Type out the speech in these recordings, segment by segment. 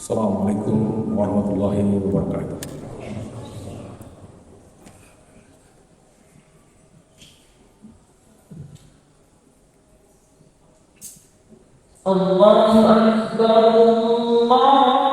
Assalamualaikum warahmatullahi wabarakatuh. Allahu Akbar, Allahu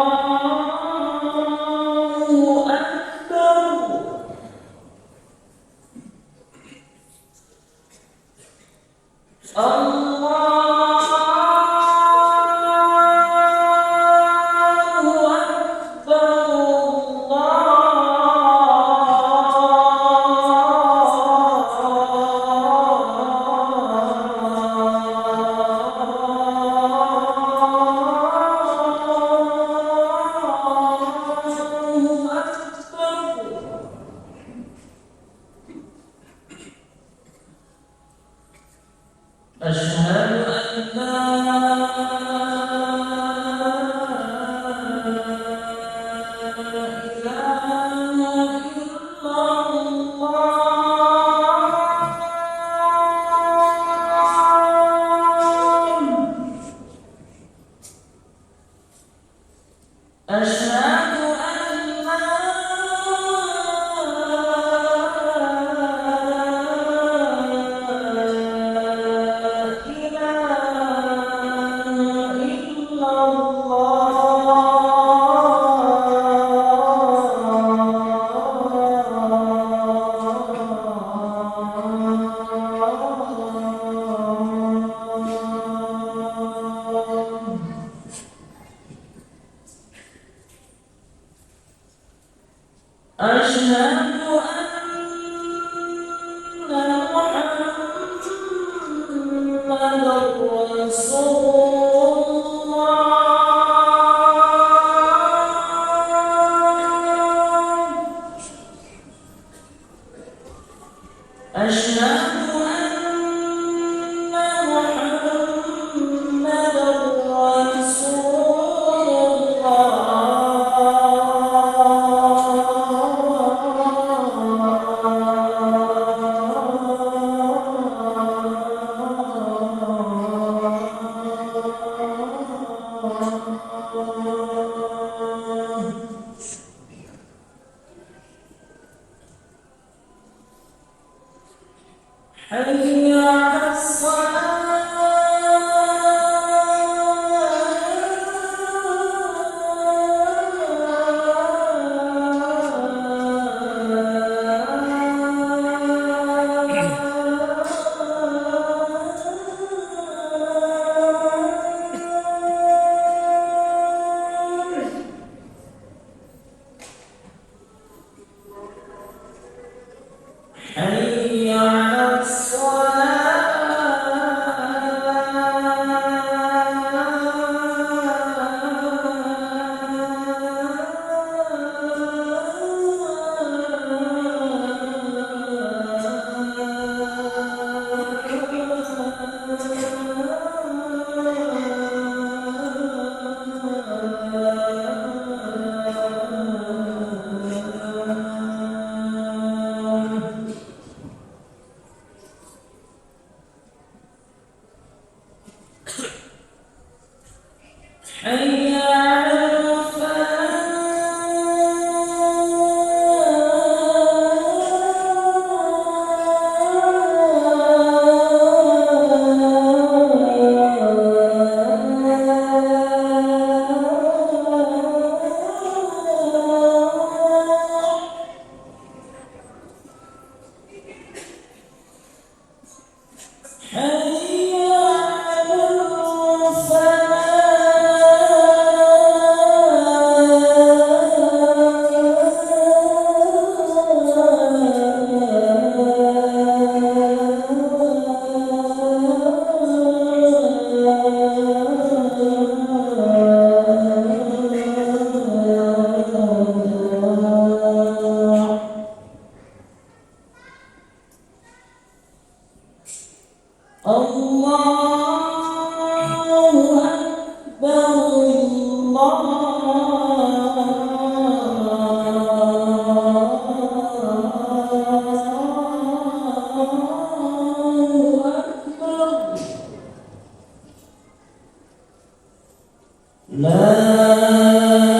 لا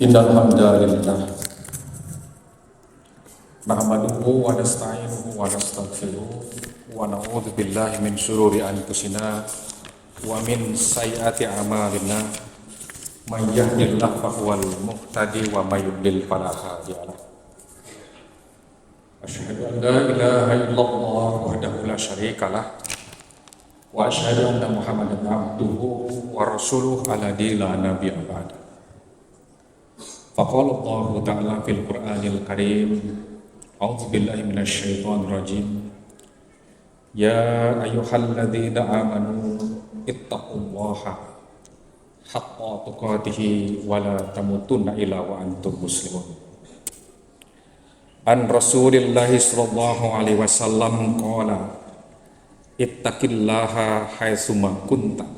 Innal hamdalillah nahmaduhu wa nasta'inuhu wa nastaghfiruh wa na'udzu billahi min shururi anfusina wa min sayyiati a'malina may yahdihillahu fahuwal muhtadi wa may yudlil fala hadiya lahu. Asyhadu an la ilaha illallah wahdahu la syarika lah wa asyhadu anna Muhammadan abduhu wa rasuluhu alladzi la nabiyya ba'da. Faqala Allah Ta'ala fil Qur'anil Karim, a'udzu billahi minasy syaithanir rajim. Ya ayyuhalladzina amanu ittaqullaha haqqa tuqatih wa la tamutunna illa wa antum muslimun. An Rasulillah sallallahu alaihi wasallam qala ittaqillaha haitsu ma kunta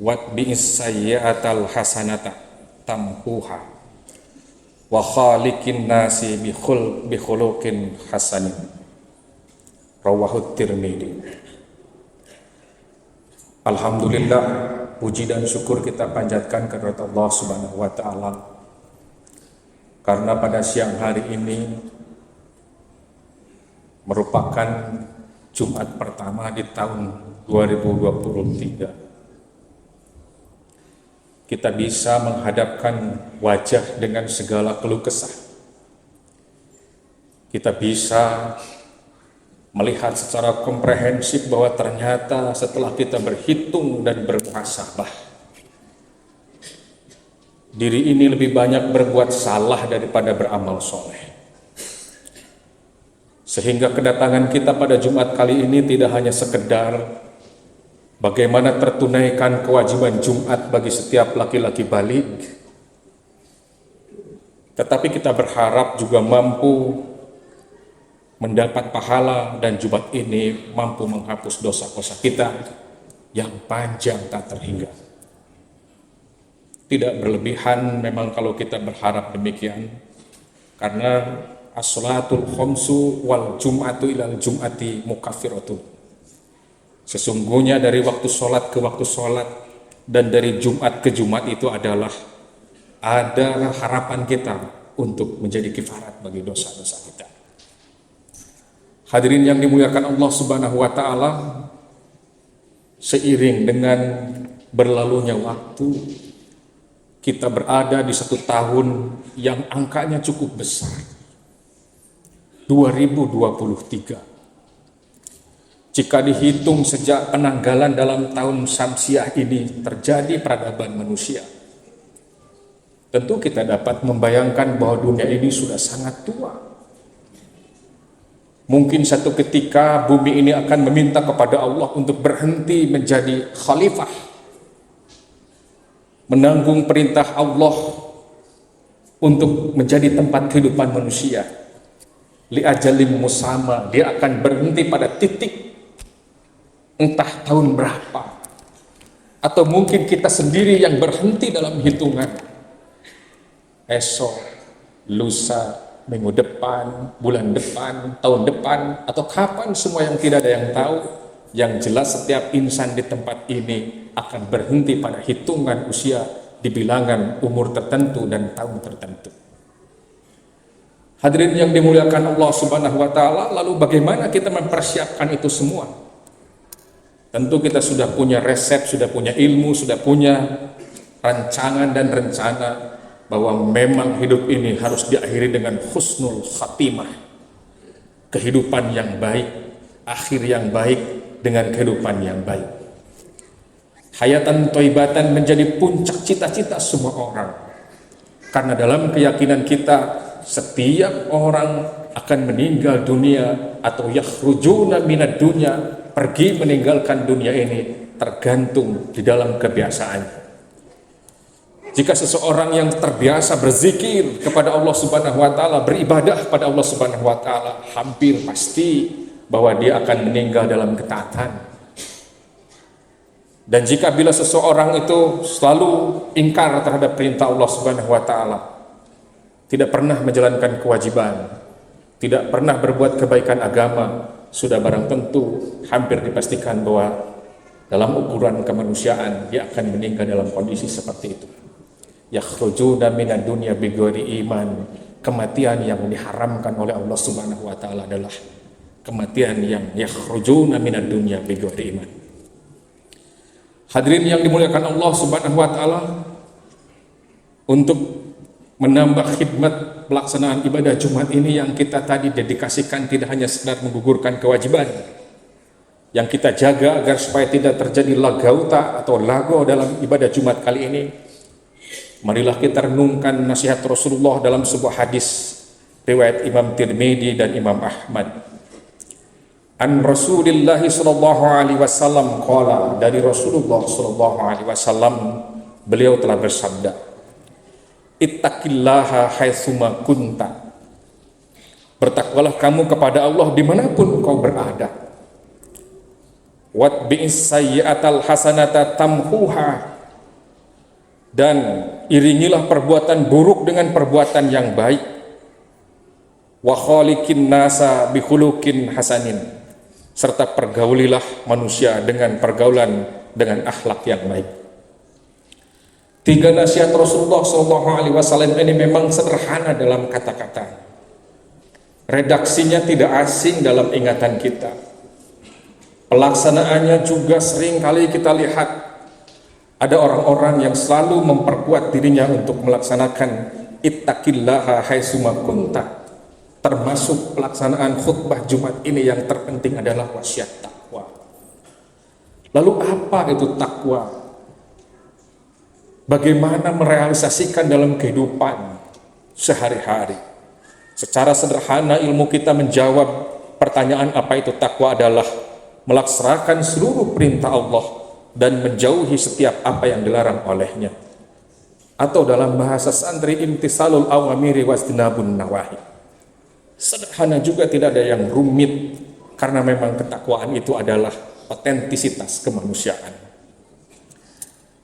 watbi'is sayyi'atal hasanata tampuha wa khaliqin nasi bi khuluqin hasanin. Rawahu Tirmidzi. Alhamdulillah, puji dan syukur kita panjatkan kepada Allah Subhanahu wa taala karena pada siang hari ini merupakan Jumat pertama di tahun 2023. Kita bisa menghadapkan wajah dengan segala keluh kesah. Kita bisa melihat secara komprehensif bahwa ternyata setelah kita berhitung dan bermuhasabah, diri ini lebih banyak berbuat salah daripada beramal soleh. Sehingga kedatangan kita pada Jumat kali ini tidak hanya sekedar bagaimana tertunaikan kewajiban Jumat bagi setiap laki-laki baligh, tetapi kita berharap juga mampu mendapat pahala dan Jumat ini mampu menghapus dosa-dosa kita yang panjang tak terhingga. Tidak berlebihan memang kalau kita berharap demikian, karena as-salatul khamsu wal jum'atu ilal jum'ati mukaffiratun. Sesungguhnya dari waktu sholat ke waktu sholat dan dari Jumat ke Jumat itu adalah ada harapan kita untuk menjadi kifarat bagi dosa-dosa kita. Hadirin yang dimuliakan Allah Subhanahu wa taala, seiring dengan berlalunya waktu, kita berada di satu tahun yang angkanya cukup besar, 2023. Jika dihitung sejak penanggalan dalam tahun Syamsiah ini terjadi peradaban manusia, tentu kita dapat membayangkan bahwa dunia ini sudah sangat tua. Mungkin satu ketika bumi ini akan meminta kepada Allah untuk berhenti menjadi khalifah, menanggung perintah Allah untuk menjadi tempat kehidupan manusia. Li ajalim musamma, dia akan berhenti pada titik entah tahun berapa, atau mungkin kita sendiri yang berhenti dalam hitungan esok, lusa, minggu depan, bulan depan, tahun depan, atau kapan, semua yang tidak ada yang tahu. Yang jelas setiap insan di tempat ini akan berhenti pada hitungan usia di bilangan umur tertentu dan tahun tertentu. Hadirin yang dimuliakan Allah Subhanahu wa taala, lalu bagaimana kita mempersiapkan itu semua? Tentu kita sudah punya resep, sudah punya ilmu, sudah punya rancangan dan rencana bahwa memang hidup ini harus diakhiri dengan husnul khatimah, kehidupan yang baik, akhir yang baik dengan kehidupan yang baik. Hayatan thayyibatan menjadi puncak cita-cita semua orang, karena dalam keyakinan kita setiap orang akan meninggal dunia atau yakhrujuna minad dunya, pergi meninggalkan dunia ini tergantung di dalam kebiasaan. Jika seseorang yang terbiasa berzikir kepada Allah Subhanahu wa taala, beribadah pada Allah Subhanahu wa taala, hampir pasti bahwa dia akan meninggal dalam ketaatan. Dan jika bila seseorang itu selalu ingkar terhadap perintah Allah Subhanahu wa taala, tidak pernah menjalankan kewajiban, tidak pernah berbuat kebaikan agama, sudah barang tentu hampir dipastikan bahwa dalam ukuran kemanusiaan dia akan meninggal dalam kondisi seperti itu. Yakhrujuna minad dunya bighairi iman. Kematian yang diharamkan oleh Allah Subhanahu wa taala adalah kematian yang yakhrujuna minad dunya bighairi iman. Hadirin yang dimuliakan Allah Subhanahu wa taala, untuk menambah khidmat pelaksanaan ibadah Jumat ini yang kita tadi dedikasikan tidak hanya sekedar menggugurkan kewajiban, yang kita jaga agar supaya tidak terjadi lagauta atau lago dalam ibadah Jumat kali ini. Marilah kita renungkan nasihat Rasulullah dalam sebuah hadis riwayat Imam Tirmidzi dan Imam Ahmad. An Rasulillah sallallahu alaihi wasallam qala, dari Rasulullah sallallahu alaihi wasallam beliau telah bersabda, ittaqillaha haitsuma kunta. Bertakwalah kamu kepada Allah dimanapun kau berada. Watbi'is sayyi'atal hasanata tamhuha. Dan iringilah perbuatan buruk dengan perbuatan yang baik. Wa khaliqin nasa bi khuluqin hasanin. Serta pergaulilah manusia dengan pergaulan dengan akhlak yang baik. 3 nasihat Rasulullah SAW ini memang sederhana dalam kata-kata. Redaksinya tidak asing dalam ingatan kita. Pelaksanaannya juga sering kali kita lihat. Ada orang-orang yang selalu memperkuat dirinya untuk melaksanakan ittaqillaha haitsuma kunta. Termasuk pelaksanaan khutbah Jumat ini yang terpenting adalah wasiat takwa. Lalu apa itu takwa? Bagaimana merealisasikan dalam kehidupan sehari-hari? Secara sederhana ilmu kita menjawab pertanyaan apa itu takwa adalah melaksanakan seluruh perintah Allah dan menjauhi setiap apa yang dilarang olehnya. Atau dalam bahasa santri, imtisalul awamiri wajtinabun nawahi. Sederhana juga, tidak ada yang rumit, karena memang ketakwaan itu adalah otentisitas kemanusiaan.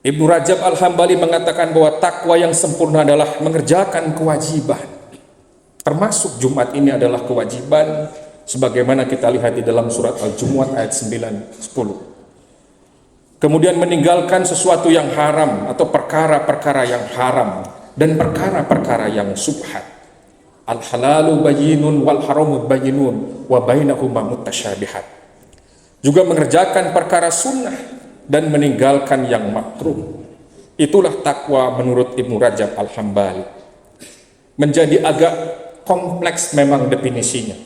Ibnu Rajab Al-Hambali mengatakan bahwa takwa yang sempurna adalah mengerjakan kewajiban. Termasuk Jumat ini adalah kewajiban, sebagaimana kita lihat di dalam surat Al-Jumu'ah ayat 9-10. Kemudian meninggalkan sesuatu yang haram atau perkara-perkara yang haram dan perkara-perkara yang subhat. Al-halalu bayyinun wal haramu bayyinun wa bainahuma mutasyabihat. Juga mengerjakan perkara sunnah dan meninggalkan yang makruh. Itulah takwa menurut Ibnu Rajab Al-Hambali. Menjadi agak kompleks memang definisinya.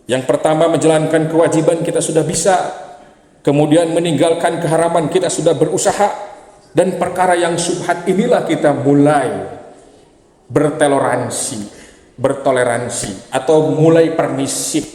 Yang pertama, menjalankan kewajiban kita sudah bisa. Kemudian meninggalkan keharaman kita sudah berusaha. Dan perkara yang subhat inilah kita mulai bertoleransi atau mulai permisif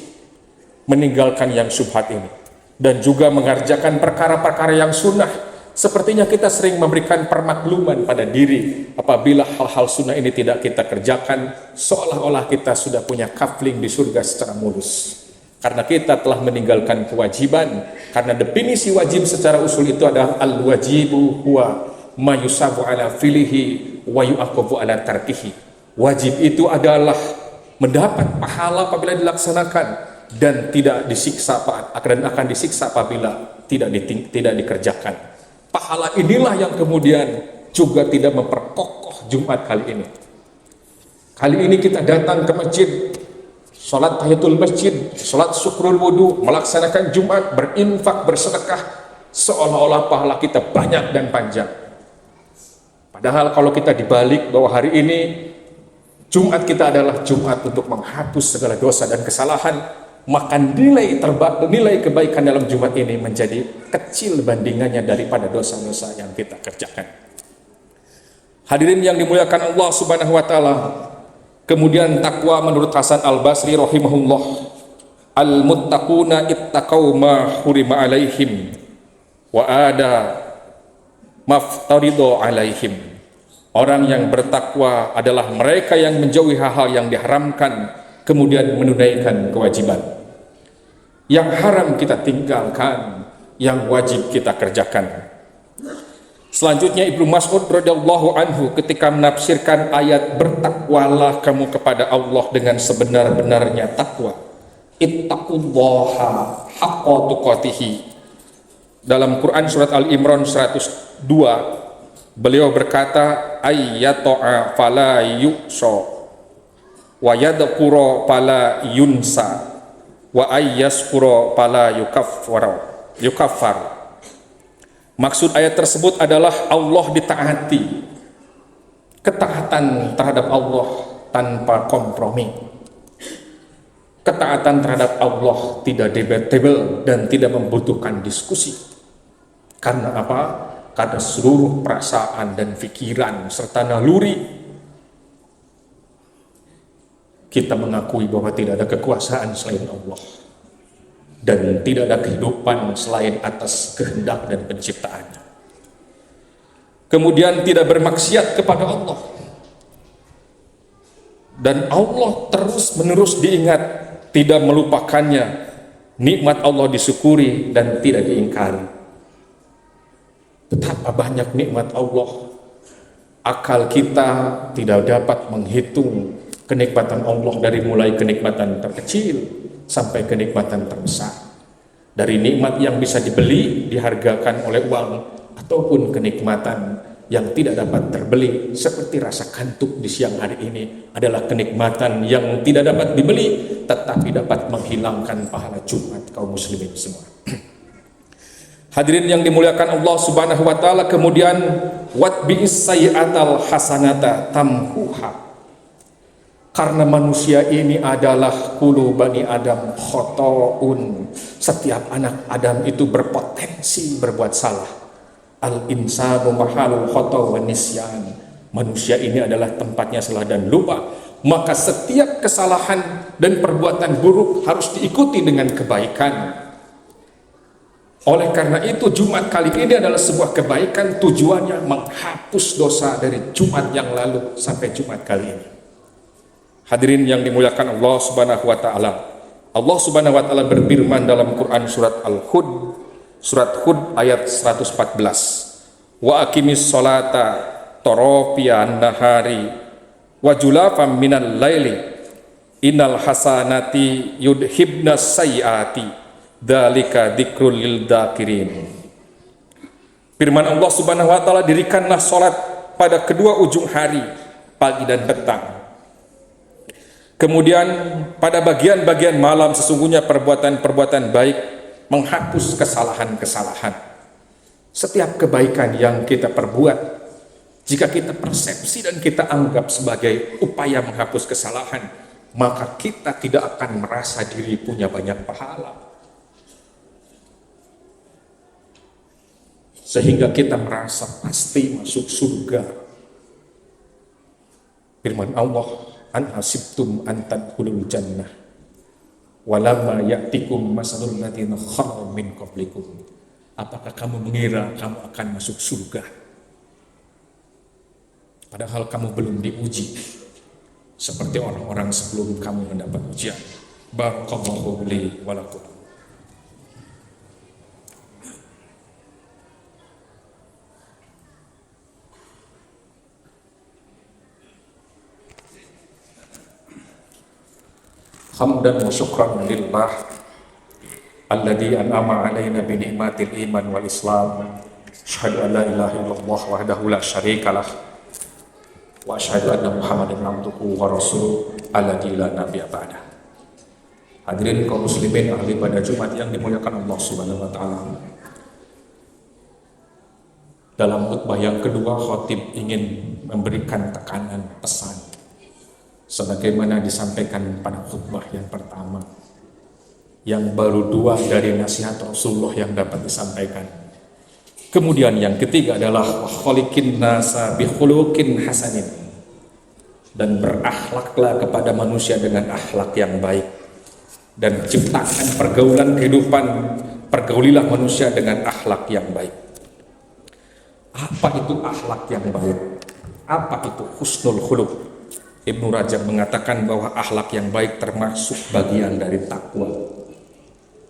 meninggalkan yang subhat ini. Dan juga mengerjakan perkara-perkara yang sunnah. Sepertinya kita sering memberikan permakluman pada diri apabila hal-hal sunnah ini tidak kita kerjakan, seolah-olah kita sudah punya kafling di surga secara mulus. Karena kita telah meninggalkan kewajiban. Karena definisi wajib secara usul itu adalah al-wajibu huwa ma yusabu ala filihi wa yu'aqabu ala tarkihi. Wajib itu adalah mendapat pahala apabila dilaksanakan dan tidak disiksa, akan disiksa apabila tidak dikerjakan. Pahala inilah yang kemudian juga tidak memperkokoh Jumat kali ini. Kali ini kita datang ke masjid, sholat tahiyatul masjid, sholat syukrul wudu, melaksanakan Jumat, berinfak, bersedekah, seolah-olah pahala kita banyak dan panjang. Padahal kalau kita dibalik bahwa hari ini Jumat kita adalah Jumat untuk menghapus segala dosa dan kesalahan, maka nilai kebaikan dalam Jumat ini menjadi kecil bandingannya daripada dosa-dosa yang kita kerjakan. Hadirin yang dimuliakan Allah Subhanahu wa taala. Kemudian takwa menurut Hasan Al-Basri rahimahullah, al-muttaquna ittaqau ma hurima alaihim wa ada maftaridu alaihim. Orang yang bertakwa adalah mereka yang menjauhi hal-hal yang diharamkan, kemudian menunaikan kewajiban. Yang haram kita tinggalkan, yang wajib kita kerjakan. Selanjutnya Ibnu Mas'ud radhiyallahu anhu ketika menafsirkan ayat bertakwalah kamu kepada Allah dengan sebenar-benarnya takwa. Ittaqullaha haqqa tuqatih. Dalam Quran surat Al-Imran 102, beliau berkata, ayyata'a fala yu'sa wa yadhkura fala yunsa wa ayyaskura fala yukaffar. Maksud ayat tersebut adalah Allah ditaati, ketaatan terhadap Allah tanpa kompromi, ketaatan terhadap Allah tidak debatable dan tidak membutuhkan diskusi. Karena apa? Karena seluruh perasaan dan pikiran serta naluri kita mengakui bahwa tidak ada kekuasaan selain Allah dan tidak ada kehidupan selain atas kehendak dan penciptaannya. Kemudian tidak bermaksiat kepada Allah, dan Allah terus menerus diingat, tidak melupakannya, nikmat Allah disyukuri dan tidak diingkari. Betapa banyak nikmat Allah, akal kita tidak dapat menghitung kenikmatan Allah, dari mulai kenikmatan terkecil sampai kenikmatan terbesar, dari nikmat yang bisa dibeli, dihargakan oleh uang, ataupun kenikmatan yang tidak dapat terbeli seperti rasa kantuk di siang hari ini adalah kenikmatan yang tidak dapat dibeli tetapi dapat menghilangkan pahala Jumat kaum muslimin semua. Hadirin yang dimuliakan Allah Subhanahu wa taala, kemudian watbi'is sayyi'atal hasanata tamhuha. Karena manusia ini adalah kulu bani Adam khotoun. Setiap anak Adam itu berpotensi berbuat salah. Al insanu mahalul khoto wa nisyan. Manusia ini adalah tempatnya salah dan lupa. Maka setiap kesalahan dan perbuatan buruk harus diikuti dengan kebaikan. Oleh karena itu Jumat kali ini adalah sebuah kebaikan, tujuannya menghapus dosa dari Jumat yang lalu sampai Jumat kali ini. Hadirin yang dimuliakan Allah Subhanahu wa taala. Allah Subhanahu wa taala berfirman dalam Quran surat Al-Hud, surat Hud ayat 114. Wa aqimis sholata tarafiyan nahari wa julafam minal laili innal hasanati yudhibnas sayyiati dzalika dzikrul lil dzakirin. Firman Allah Subhanahu wa taala, dirikanlah salat pada kedua ujung hari, pagi dan petang. Kemudian pada bagian-bagian malam sesungguhnya perbuatan-perbuatan baik menghapus kesalahan-kesalahan. Setiap kebaikan yang kita perbuat, jika kita persepsi dan kita anggap sebagai upaya menghapus kesalahan, maka kita tidak akan merasa diri punya banyak pahala. Sehingga kita merasa pasti masuk surga. Firman Allah, an hasibtum an tadkhulul jannah walamma ya'tikum masalul ladzina khalu min qablikum. Apakah kamu mengira kamu akan masuk surga padahal kamu belum diuji seperti orang-orang sebelum kamu mendapat ujian. Barakallahu li wa lakum. Hamdan wa syukran lillah alladzi an'ama 'alaina bi ni'matil iman wal islam. Asyhadu an la ilaha illallah wahdahu la syarikalah wa asyhadu anna Muhammadan abduhu wa rasuluh alladzi la nabiyya ba'da. Hadirin kaum muslimin ahli pada Jumat yang dimuliakan Allah Subhanahu wa taala. Dalam khutbah yang kedua, khatib ingin memberikan tekanan pesan sebagaimana disampaikan pada khutbah yang pertama, yang baru dua dari nasihat Rasulullah yang dapat disampaikan. Kemudian yang ketiga adalah khaliqin nasa bi khuluqin hasanin, dan berakhlaklah kepada manusia dengan akhlak yang baik, dan ciptakan pergaulan kehidupan, pergaulilah manusia dengan akhlak yang baik. Apa itu akhlak yang baik? Apa itu husnul khuluq? Ibnu Rajab mengatakan bahwa akhlak yang baik termasuk bagian dari takwa.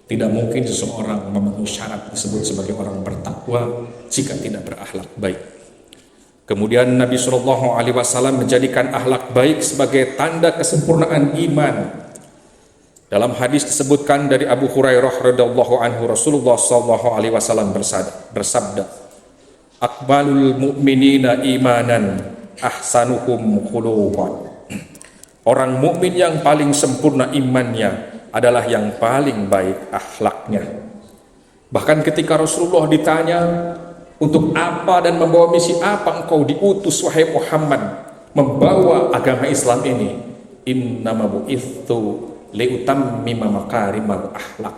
Tidak mungkin seseorang memenuhi syarat disebut sebagai orang bertakwa jika tidak berakhlak baik. Kemudian Nabi Shallallahu Alaihi Wasallam menjadikan akhlak baik sebagai tanda kesempurnaan iman. Dalam hadis disebutkan dari Abu Hurairah radhiyallahu anhu, Rasulullah Shallallahu Alaihi Wasallam bersabda, "Akmalul mu'minina imanan, ahsanuhum khuluqan." Orang mukmin yang paling sempurna imannya adalah yang paling baik akhlaknya. Bahkan ketika Rasulullah ditanya, untuk apa dan membawa misi apa engkau diutus wahai Muhammad membawa agama Islam ini? Innama bu'ithu liutammima makarimal akhlak.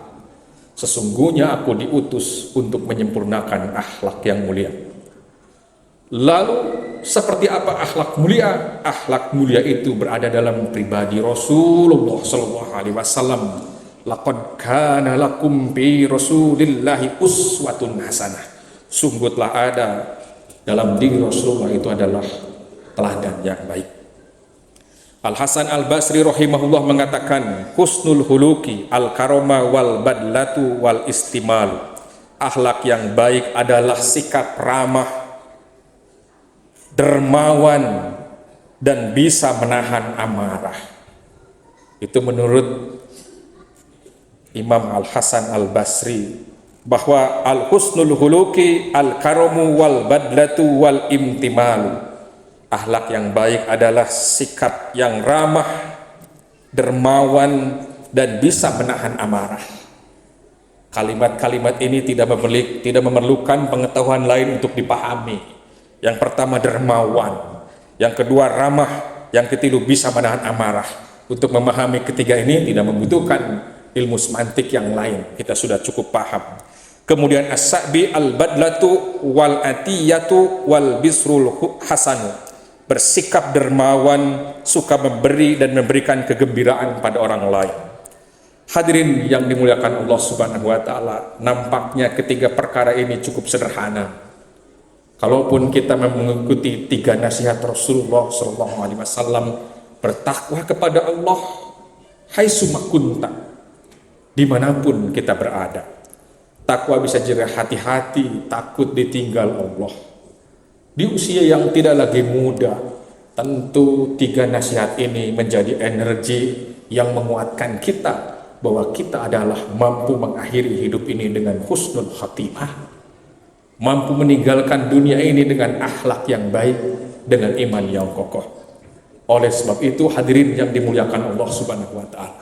Sesungguhnya aku diutus untuk menyempurnakan akhlak yang mulia. Lalu seperti apa akhlak mulia? Akhlak mulia itu berada dalam pribadi Rasulullah sallallahu alaihi wasallam. Laqad kana lakum bi Rasulillahi uswatun hasanah. Sungguh telah ada dalam diri Rasulullah itu adalah teladan yang baik. Al-Hasan Al-Basri rahimahullah mengatakan, husnul huluki al-karoma wal badlatu wal istimal. Akhlak yang baik adalah sikap ramah, dermawan, dan bisa menahan amarah. Itu menurut Imam Al-Hasan Al-Basri, bahwa al-husnul huluki al-karomu wal badlatu wal imtimalu. Akhlak yang baik adalah sikap yang ramah, dermawan, dan bisa menahan amarah. Kalimat-kalimat ini tidak memerlukan pengetahuan lain untuk dipahami. Yang pertama dermawan, yang kedua ramah, yang ketiga bisa menahan amarah. Untuk memahami ketiga ini tidak membutuhkan ilmu semantik yang lain, kita sudah cukup paham. Kemudian as-sa'bi al-badlatu wal atiyatu wal bisrul hasanu. Bersikap dermawan, suka memberi dan memberikan kegembiraan pada orang lain. Hadirin yang dimuliakan Allah Subhanahu wa taala, nampaknya ketiga perkara ini cukup sederhana. Kalaupun kita mengikuti tiga nasihat Rasulullah sallallahu alaihi wasallam, bertakwa kepada Allah haitsu kunta, dimanapun kita berada. Takwa bisa jadi hati-hati, takut ditinggal Allah. Di usia yang tidak lagi muda, tentu tiga nasihat ini menjadi energi yang menguatkan kita bahwa kita adalah mampu mengakhiri hidup ini dengan husnul khatimah, mampu meninggalkan dunia ini dengan akhlak yang baik, dengan iman yang kokoh. Oleh sebab itu, hadirin yang dimuliakan Allah Subhanahu wa taala,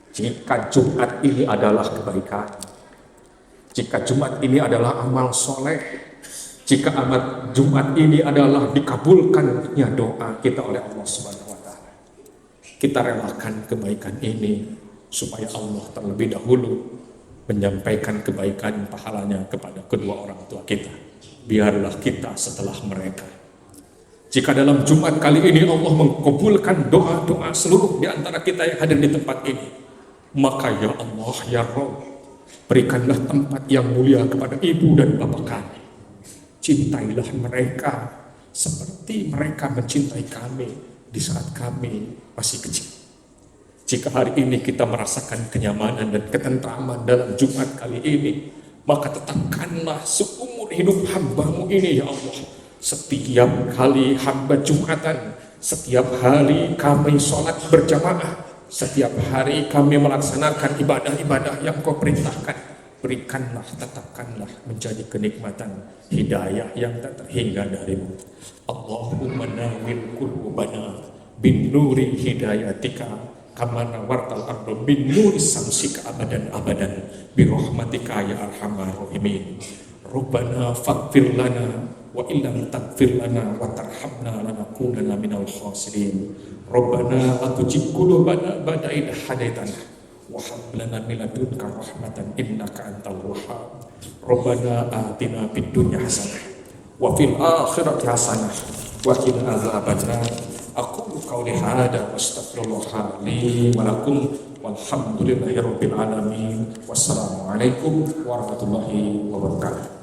jika Jumat ini adalah kebaikan, jika Jumat ini adalah amal soleh, jika amat Jumat ini adalah dikabulkannya doa kita oleh Allah Subhanahu wa taala, kita relakan kebaikan ini supaya Allah terlebih dahulu menyampaikan kebaikan pahalanya kepada kedua orang tua kita. Biarlah kita setelah mereka. Jika dalam Jumat kali ini Allah mengabulkan doa-doa seluruh di antara kita yang hadir di tempat ini, maka ya Allah, ya Rabb, berikanlah tempat yang mulia kepada ibu dan bapak kami. Cintailah mereka seperti mereka mencintai kami di saat kami masih kecil. Jika hari ini kita merasakan kenyamanan dan ketentraman dalam Jumat kali ini, maka tetapkanlah seumur hidup hamba-Mu ini ya Allah. Setiap kali hamba Jumatan, setiap hari kami sholat berjamaah, setiap hari kami melaksanakan ibadah-ibadah yang Kau perintahkan, berikanlah, tetapkanlah menjadi kenikmatan hidayah yang tak terhingga dari-Mu. Allahumma nawwir qulubana bin nuri hidayatika kama nawartal arda bin nuri samsika abadan abadan bi rahmatika ya arhamar rahimin. Rabbana faghfir lana wa illam taghfir lana wa tarhamna lanakunanna minal khasirin. Rabbana la tuzigh qulubana ba'da idh hadaitana wa hab lana min ladunka rahmatan innaka antal wahhab. Rabbana atina fid dunya hasanah wa fil akhirati hasanah wa qina adzabannar. Aqulu qawli hadza wa astaghfirullah li wa lakum walhamdulillahirabbil alamin. Wassalamu alaikum warahmatullahi wabarakatuh.